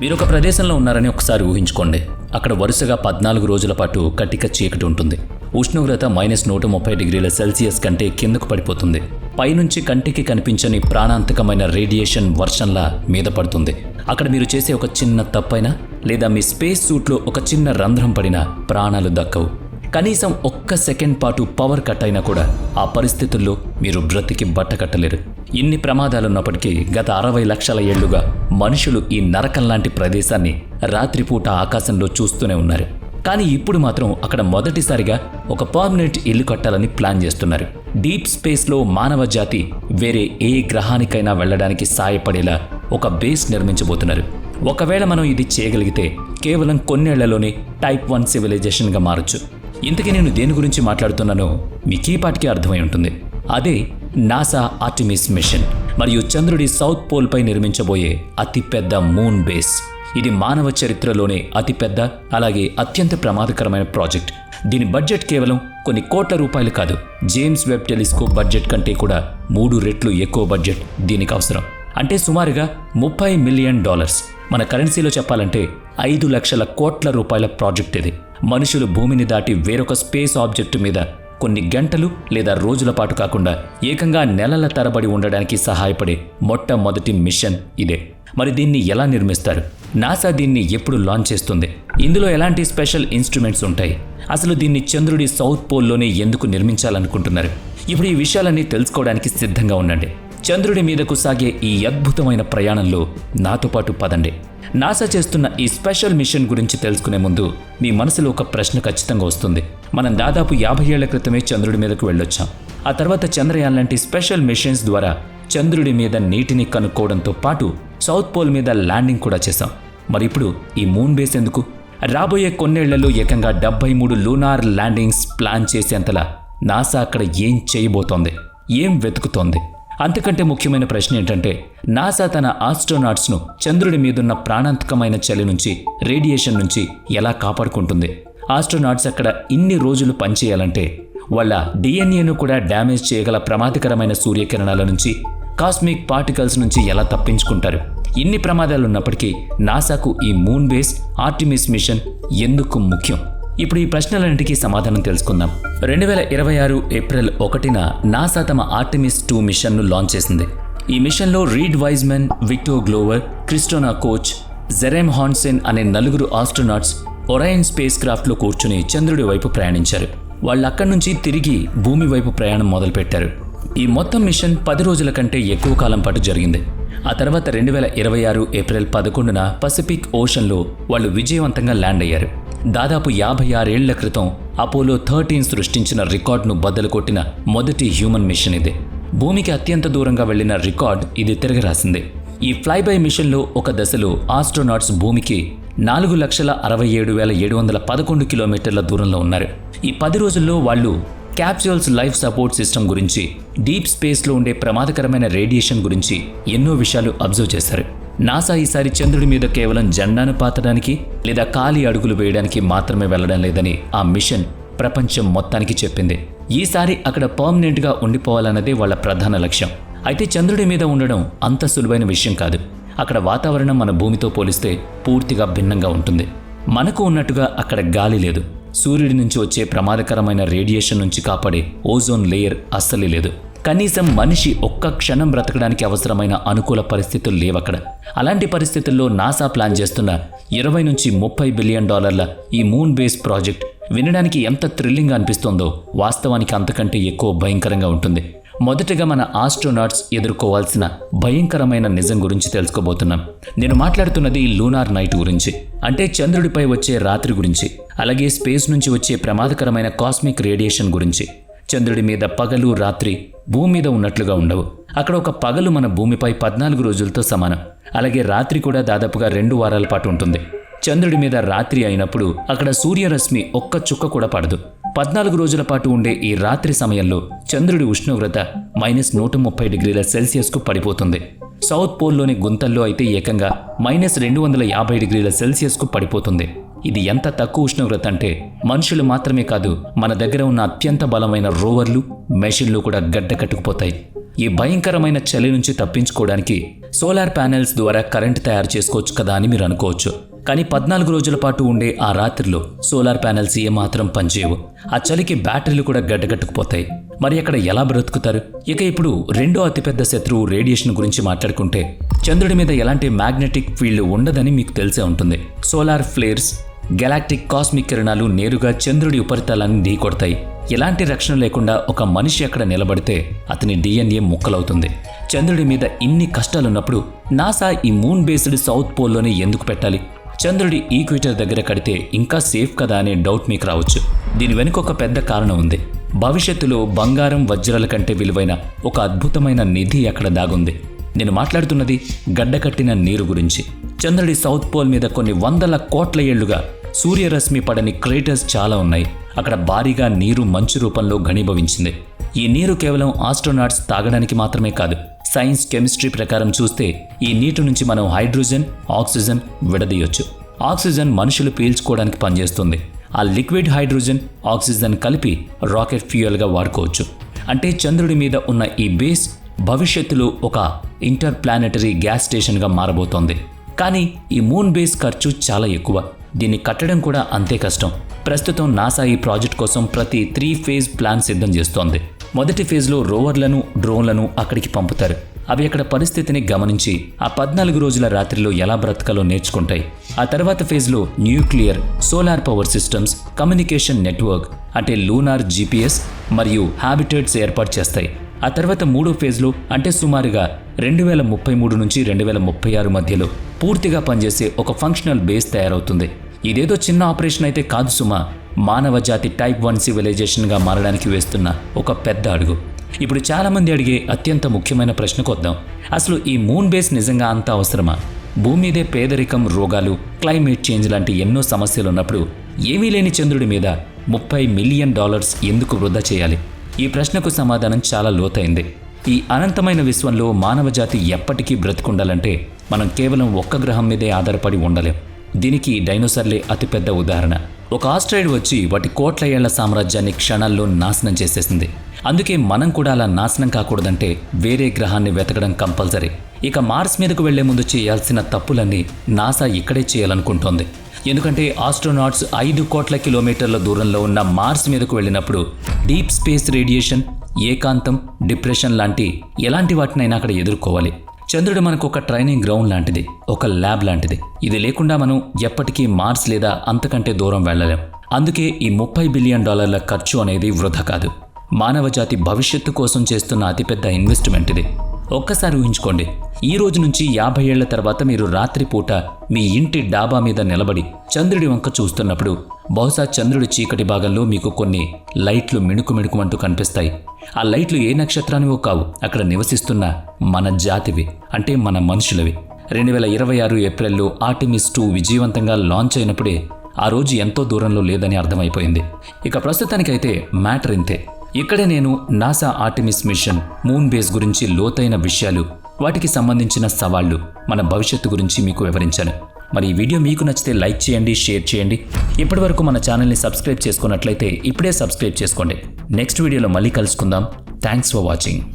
మీరు ఒక ప్రదేశంలో ఉన్నారని ఒకసారి ఊహించుకోండి. అక్కడ వరుసగా 14 రోజుల పాటు కటిక చీకటి ఉంటుంది. ఉష్ణోగ్రత -130°C కంటే కిందకు పడిపోతుంది. పైనుంచి కంటికి కనిపించని ప్రాణాంతకమైన రేడియేషన్ వర్షంలా మీద పడుతుంది. అక్కడ మీరు చేసే ఒక చిన్న తప్పైనా లేదా మీ స్పేస్ సూట్లో ఒక చిన్న రంధ్రం పడినా ప్రాణాలు దక్కవు. కనీసం ఒక్క సెకండ్ పాటు పవర్ కట్ అయినా కూడా ఆ పరిస్థితుల్లో మీరు బ్రతికి బట్టకట్టలేరు. ఇన్ని ప్రమాదాలున్నప్పటికీ గత 60 లక్షల ఏళ్లుగా మనుషులు ఈ నరకం లాంటి ప్రదేశాన్ని రాత్రిపూట ఆకాశంలో చూస్తూనే ఉన్నారు. కానీ ఇప్పుడు మాత్రం అక్కడ మొదటిసారిగా ఒక పర్మనెంట్ ఇల్లు కట్టాలని ప్లాన్ చేస్తున్నారు. డీప్ స్పేస్లో మానవ జాతి వేరే ఏ గ్రహానికైనా వెళ్లడానికి సాయపడేలా ఒక బేస్ నిర్మించబోతున్నారు. ఒకవేళ మనం ఇది చేయగలిగితే కేవలం కొన్నేళ్లలోనే టైప్ 1 సివిలైజేషన్గా మారచ్చు. ఇంతకీ నేను దేని గురించి మాట్లాడుతున్నానో మీకు ఈ పాటికి అర్థమై ఉంటుంది. అదే నాసా ఆర్టెమిస్ మిషన్ మరియు చంద్రుడి సౌత్ పోల్పై నిర్మించబోయే అతిపెద్ద మూన్ బేస్. ఇది మానవ చరిత్రలోనే అతిపెద్ద అలాగే అత్యంత ప్రమాదకరమైన ప్రాజెక్ట్. దీని బడ్జెట్ కేవలం కొన్ని కోట్ల రూపాయలు కాదు. జేమ్స్ వెబ్ టెలిస్కోప్ బడ్జెట్ కంటే కూడా 3 రెట్లు ఎక్కువ బడ్జెట్ దీనికి అవసరం. అంటే సుమారుగా $30 మిలియన్. మన కరెన్సీలో చెప్పాలంటే 5 లక్షల కోట్ల రూపాయల ప్రాజెక్ట్ ఇది. మనుషులు భూమిని దాటి వేరొక స్పేస్ ఆబ్జెక్టు మీద కొన్ని గంటలు లేదా రోజుల పాటు కాకుండా ఏకంగా నెలల తరబడి ఉండడానికి సహాయపడే మొట్టమొదటి మిషన్ ఇదే. మరి దీన్ని ఎలా నిర్మిస్తారు? నాసా దీన్ని ఎప్పుడు లాంచ్ చేస్తుంది? ఇందులో ఎలాంటి స్పెషల్ ఇన్స్ట్రుమెంట్స్ ఉంటాయి? అసలు దీన్ని చంద్రుడి సౌత్ పోల్లోనే ఎందుకు నిర్మించాలనుకుంటున్నారు? ఇప్పుడు ఈ విషయాలన్నీ తెలుసుకోవడానికి సిద్ధంగా ఉండండి. చంద్రుడి మీదకు సాగే ఈ అద్భుతమైన ప్రయాణంలో నాతో పాటు పదండి. నాసా చేస్తున్న ఈ స్పెషల్ మిషన్ గురించి తెలుసుకునే ముందు మీ మనసులో ఒక ప్రశ్న ఖచ్చితంగా వస్తుంది. మనం దాదాపు 50 ఏళ్ల క్రితమే చంద్రుడి మీదకు వెళ్ళొచ్చాం. ఆ తర్వాత చంద్రయాన్ లాంటి స్పెషల్ మిషన్స్ ద్వారా చంద్రుడి మీద నీటిని కనుక్కోవడంతో పాటు సౌత్ పోల్ మీద ల్యాండింగ్ కూడా చేశాం. మరి ఇప్పుడు ఈ మూన్ బేస్ ఎందుకు? రాబోయే కొన్నేళ్లలో ఏకంగా 73 లూనార్ ల్యాండింగ్స్ ప్లాన్ చేసేంతలా నాసా అక్కడ ఏం చేయబోతోంది, ఏం వెతుకుతోంది? అంతకంటే ముఖ్యమైన ప్రశ్న ఏంటంటే, నాసా తన ఆస్ట్రోనాట్స్ను చంద్రుడి మీదున్న ప్రాణాంతకమైన చలి నుంచి, రేడియేషన్ నుంచి ఎలా కాపాడుకుంటుంది? ఆస్ట్రోనాట్స్ అక్కడ ఇన్ని రోజులు పనిచేయాలంటే వాళ్ళ డిఎన్ఏను కూడా డ్యామేజ్ చేయగల ప్రమాదకరమైన సూర్యకిరణాల నుంచి, కాస్మిక్ పార్టికల్స్ నుంచి ఎలా తప్పించుకుంటారు? ఇన్ని ప్రమాదాలున్నప్పటికీ నాసాకు ఈ మూన్ బేస్ ఆర్టెమిస్ మిషన్ ఎందుకు ముఖ్యం? ఇప్పుడు ఈ ప్రశ్నలన్నింటికీ సమాధానం తెలుసుకుందాం. 2026 ఏప్రిల్ 1న నాసా తమ ఆర్టెమిస్ 2 మిషన్ను లాంచ్ చేసింది. ఈ మిషన్లో Reid Wiseman, Victor Glover, Christina Koch, Jeremy Hansen అనే 4 ఆస్ట్రోనాట్స్ ఒరైన్ స్పేస్ క్రాఫ్ట్లో కూర్చుని చంద్రుడి వైపు ప్రయాణించారు. వాళ్ళు అక్కడి నుంచి తిరిగి భూమి వైపు ప్రయాణం మొదలుపెట్టారు. ఈ మొత్తం మిషన్ 10 రోజుల కంటే ఎక్కువ కాలం పాటు జరిగింది. ఆ తర్వాత 2026 ఏప్రిల్ 11న పసిఫిక్ ఓషన్లో వాళ్ళు విజయవంతంగా ల్యాండ్ అయ్యారు. దాదాపు 56 ఏళ్ల క్రితం అపోలో 13 సృష్టించిన రికార్డును బద్దలు కొట్టిన మొదటి హ్యూమన్ మిషన్ ఇది. భూమికి అత్యంత దూరంగా వెళ్లిన రికార్డ్ ఇది తిరగరాసింది. ఈ ఫ్లైబై మిషన్లో ఒక దశలో ఆస్ట్రోనాట్స్ భూమికి 4,67,711 కిలోమీటర్ల దూరంలో ఉన్నారు. ఈ 10 రోజుల్లో వాళ్ళు క్యాప్సూల్స్ లైఫ్ సపోర్ట్ సిస్టమ్ గురించి, డీప్ స్పేస్లో ఉండే ప్రమాదకరమైన రేడియేషన్ గురించి ఎన్నో విషయాలు అబ్జర్వ్ చేశారు. నాసా ఈసారి చంద్రుడి మీద కేవలం జెండాను పాతడానికి లేదా ఖాళీ అడుగులు వేయడానికి మాత్రమే వెళ్లడం లేదని ఆ మిషన్ ప్రపంచం మొత్తానికి చెప్పింది. ఈసారి అక్కడ పర్మనెంట్గా ఉండిపోవాలన్నదే వాళ్ళ ప్రధాన లక్ష్యం. అయితే చంద్రుడి మీద ఉండడం అంత సులువైన విషయం కాదు. అక్కడ వాతావరణం మన భూమితో పోలిస్తే పూర్తిగా భిన్నంగా ఉంటుంది. మనకు ఉన్నట్టుగా అక్కడ గాలి లేదు. సూర్యుడి నుంచి వచ్చే ప్రమాదకరమైన రేడియేషన్ నుంచి కాపాడే ఓజోన్ లేయర్ అస్సలే లేదు. కనీసం మనిషి ఒక్క క్షణం బ్రతకడానికి అవసరమైన అనుకూల పరిస్థితులు లేవక్కడ. అలాంటి పరిస్థితుల్లో నాసా ప్లాన్ చేస్తున్న $20-30 బిలియన్ ఈ మూన్ బేస్ ప్రాజెక్ట్ వినడానికి ఎంత థ్రిల్లింగ్ అనిపిస్తోందో వాస్తవానికి అంతకంటే ఎక్కువ భయంకరంగా ఉంటుంది. మొదటగా మన ఆస్ట్రోనాట్స్ ఎదుర్కోవాల్సిన భయంకరమైన నిజం గురించి తెలుసుకోబోతున్నాం. నేను మాట్లాడుతున్నది లూనార్ నైట్ గురించి, అంటే చంద్రుడిపై వచ్చే రాత్రి గురించి, అలాగే స్పేస్ నుంచి వచ్చే ప్రమాదకరమైన కాస్మిక్ రేడియేషన్ గురించి. చంద్రుడి మీద పగలు రాత్రి భూమి మీద ఉన్నట్లుగా ఉండవు. అక్కడ ఒక పగలు మన భూమిపై 14 రోజులతో సమానం. అలాగే రాత్రి కూడా దాదాపుగా 2 వారాల పాటు ఉంటుంది. చంద్రుడి మీద రాత్రి అయినప్పుడు అక్కడ సూర్యరశ్మి ఒక్క చుక్క కూడా పడదు. 14 రోజుల పాటు ఉండే ఈ రాత్రి సమయంలో చంద్రుడి ఉష్ణోగ్రత -130°C పడిపోతుంది. సౌత్ పోల్లోని గుంతల్లో అయితే ఏకంగా -250°C పడిపోతుంది. ఇది ఎంత తక్కువ ఉష్ణోగ్రత అంటే మనుషులు మాత్రమే కాదు, మన దగ్గర ఉన్న అత్యంత బలమైన రోవర్లు, మెషిన్లు కూడా గడ్డ కట్టుకుపోతాయి. ఈ భయంకరమైన చలి నుంచి తప్పించుకోవడానికి సోలార్ ప్యానెల్స్ ద్వారా కరెంట్ తయారు చేసుకోవచ్చు కదా అని మీరు అనుకోవచ్చు. కానీ 14 రోజుల పాటు ఉండే ఆ రాత్రిలో సోలార్ ప్యానెల్స్ ఏమాత్రం పనిచేయవు. ఆ చలికి బ్యాటరీలు కూడా గడ్డగట్టుకుపోతాయి. మరి అక్కడ ఎలా బ్రతుకుతారు? ఇక ఇప్పుడు రెండో అతిపెద్ద శత్రువు రేడియేషన్ గురించి మాట్లాడుకుంటే, చంద్రుడి మీద ఎలాంటి మ్యాగ్నెటిక్ ఫీల్డ్ ఉండదని మీకు తెలిసే ఉంటుంది. సోలార్ ఫ్లేర్స్, గెలాక్టిక్ కాస్మిక్ కిరణాలు నేరుగా చంద్రుడి ఉపరితలాన్ని ఢీకొడతాయి. ఎలాంటి రక్షణ లేకుండా ఒక మనిషి అక్కడ నిలబడితే అతని DNA ముక్కలవుతుంది. చంద్రుడి మీద ఇన్ని కష్టాలున్నప్పుడు నాసా ఈ మూన్ బేస్డ్ సౌత్ పోల్లోనే ఎందుకు పెట్టాలి? చంద్రుడి ఈక్వేటర్ దగ్గర కడితే ఇంకా సేఫ్ కదా అనే డౌట్ మీకు రావచ్చు. దీని వెనుక ఒక పెద్ద కారణం ఉంది. భవిష్యత్తులో బంగారం, వజ్రాల కంటే విలువైన ఒక అద్భుతమైన నిధి అక్కడ దాగుంది. నేను మాట్లాడుతున్నది గడ్డకట్టిన నీరు గురించి. చంద్రుడి సౌత్ పోల్ మీద కొన్ని వందల కోట్ల ఏళ్లుగా సూర్యరశ్మి పడని క్రేటర్స్ చాలా ఉన్నాయి. అక్కడ భారీగా నీరు మంచు రూపంలో ఘనీభవించింది. ఈ నీరు కేవలం ఆస్ట్రోనాట్స్ తాగడానికి మాత్రమే కాదు. సైన్స్, కెమిస్ట్రీ ప్రకారం చూస్తే ఈ నీటి నుంచి మనం హైడ్రోజన్, ఆక్సిజన్ విడదీయొచ్చు. ఆక్సిజన్ మనుషులు పీల్చుకోవడానికి పనిచేస్తుంది. ఆ లిక్విడ్ హైడ్రోజన్, ఆక్సిజన్ కలిపి రాకెట్ ఫ్యూయల్గా వాడుకోవచ్చు. అంటే చంద్రుడి మీద ఉన్న ఈ బేస్ భవిష్యత్తులో ఒక ఇంటర్ ప్లానెటరీ గ్యాస్ స్టేషన్గా మారబోతోంది. కానీ ఈ మూన్ బేస్ ఖర్చు చాలా ఎక్కువ. దీన్ని కట్టడం కూడా అంతే కష్టం. ప్రస్తుతం నాసా ఈ ప్రాజెక్ట్ కోసం ప్రతి 3 ఫేజ్ ప్లాన్ సిద్ధం చేస్తోంది. మొదటి ఫేజ్లో రోవర్లను, డ్రోన్లను అక్కడికి పంపుతారు. అవి అక్కడ పరిస్థితిని గమనించి ఆ 14 రోజుల రాత్రిలో ఎలా బ్రతకాలో నేర్చుకుంటాయి. ఆ తర్వాత ఫేజ్లో nuclear, solar power systems, communication network అంటే లూనార్ GPS మరియు హ్యాబిటేట్స్ ఏర్పాటు చేస్తాయి. ఆ తర్వాత మూడో ఫేజ్లో అంటే సుమారుగా 2033 నుంచి 2036 మధ్యలో పూర్తిగా పనిచేసే ఒక ఫంక్షనల్ బేస్ తయారవుతుంది. ఇదేదో చిన్న ఆపరేషన్ అయితే కాదు సుమా, మానవ జాతి టైప్ 1 సివిలైజేషన్గా మారడానికి వేస్తున్న ఒక పెద్ద అడుగు. ఇప్పుడు చాలామంది అడిగే అత్యంత ముఖ్యమైన ప్రశ్నకు వద్దాం. అసలు ఈ మూన్ బేస్ నిజంగా అంత అవసరమా? భూమి మీదే పేదరికం, రోగాలు, క్లైమేట్ చేంజ్ లాంటి ఎన్నో సమస్యలు ఉన్నప్పుడు ఏమీ లేని చంద్రుడి మీద $30 మిలియన్ ఎందుకు వృధా చేయాలి? ఈ ప్రశ్నకు సమాధానం చాలా లోతైంది. ఈ అనంతమైన విశ్వంలో మానవ జాతి ఎప్పటికీ బ్రతికుండాలంటే మనం కేవలం ఒక్క గ్రహం మీదే ఆధారపడి ఉండలేం. దీనికి డైనోసార్లే అతిపెద్ద ఉదాహరణ. ఒక ఆస్ట్రాయిడ్ వచ్చి వాటి కోట్ల ఏళ్ల సామ్రాజ్యాన్ని క్షణాల్లో నాశనం చేసేసింది. అందుకే మనం కూడా అలా నాశనం కాకూడదంటే వేరే గ్రహాన్ని వెతకడం కంపల్సరీ. ఇక మార్స్ మీదకు వెళ్లే ముందు చేయాల్సిన తప్పులన్నీ నాసా ఇక్కడే చేయాలనుకుంటోంది. ఎందుకంటే ఆస్ట్రోనాట్స్ 5 కోట్ల కిలోమీటర్ల దూరంలో ఉన్న మార్స్ మీదకు వెళ్ళినప్పుడు డీప్ స్పేస్ రేడియేషన్, ఏకాంతం, డిప్రెషన్ లాంటి ఎలాంటి వాటినైనా అక్కడ ఎదుర్కోవాలి. చంద్రుడు మనకు ఒక ట్రైనింగ్ గ్రౌండ్ లాంటిది, ఒక ల్యాబ్ లాంటిది. ఇది లేకుండా మనం ఎప్పటికీ మార్స్ లేదా అంతకంటే దూరం వెళ్ళలేం. అందుకే ఈ $30 బిలియన్ ఖర్చు అనేది వృధా కాదు. మానవ జాతి భవిష్యత్తు కోసం చేస్తున్న అతిపెద్ద ఇన్వెస్ట్మెంట్ ఇది. ఒక్కసారి ఊహించుకోండి, ఈ రోజు నుంచి 50 ఏళ్ల తర్వాత మీరు రాత్రిపూట మీ ఇంటి డాబా మీద నిలబడి చంద్రుడి వంక చూస్తున్నప్పుడు బహుశా చంద్రుడి చీకటి భాగంలో మీకు కొన్ని లైట్లు మిణుకుమిణుకుమంటూ కనిపిస్తాయి. ఆ లైట్లు ఏ నక్షత్రానివో కావు, అక్కడ నివసిస్తున్న మన జాతివి, అంటే మన మనుషులవి. 2026 ఏప్రిల్లో ఆర్టెమిస్ 2 విజయవంతంగా లాంచ్ అయినప్పుడే ఆ రోజు ఎంతో దూరంలో లేదని అర్థమైపోయింది. ఇక ప్రస్తుతానికైతే మ్యాటర్ ఇంతే. ఇక్కడే నేను NASA Artemis mission, moon base గురించి లోతైన విషయాలు, వాటికి సంబంధించిన సవాళ్లు, మన భవిష్యత్తు గురించి మీకు వివరించాను. మరి ఈ వీడియో మీకు నచ్చితే లైక్ చేయండి, షేర్ చేయండి. ఇప్పటివరకు మన ఛానల్ని సబ్స్క్రైబ్ చేసుకున్నట్లయితే ఇప్పుడే సబ్స్క్రైబ్ చేసుకోండి. నెక్స్ట్ వీడియోలో మళ్ళీ కలుసుకుందాం. Thanks for watching.